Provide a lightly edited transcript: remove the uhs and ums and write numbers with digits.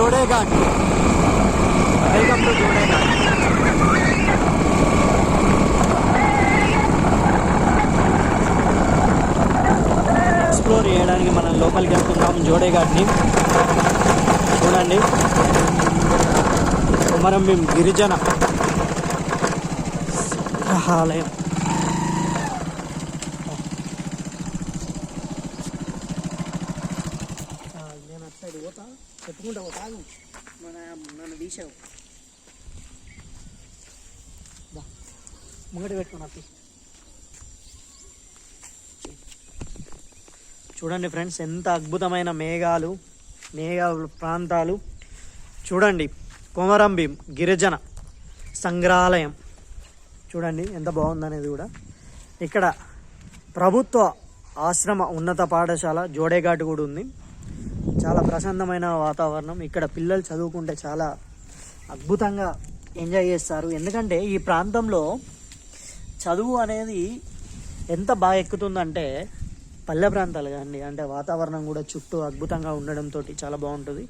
Jodeghat. Welcome to Jodeghat. Explore చేయడానికి మనం లోపలికి వెళ్తున్నాం జోడేఘాట్ని. చూడండి, కొమరంభీం గిరిజన సంగ్రహాలయం. నేను అటు సైడ్ పోతా, చెప్పుకుంటా పోతా. నన్ను తీసావు ముంగటి పెట్టుకున్నా. చూడండి ఫ్రెండ్స్, ఎంత అద్భుతమైన మేఘ ప్రాంతాలు. చూడండి, కొమరంభీం గిరిజన సంగ్రహాలయం చూడండి ఎంత బాగుందనేది కూడా. ఇక్కడ ప్రభుత్వ ఆశ్రమ ఉన్నత పాఠశాల జోడేఘాట్ కూడా ఉంది. చాలా ప్రశాంతమైన వాతావరణం. ఇక్కడ పిల్లలు చదువుకుంటే చాలా అద్భుతంగా ఎంజాయ్ చేస్తారు. ఎందుకంటే ఈ ప్రాంతంలో చదువు అనేది ఎంత బాగా ఎక్కుతుందంటే పల్లె ప్రాంతాలు కానీ, అంటే వాతావరణం కూడా చుట్టూ అద్భుతంగా ఉండడంతో చాలా బాగుంటుంది.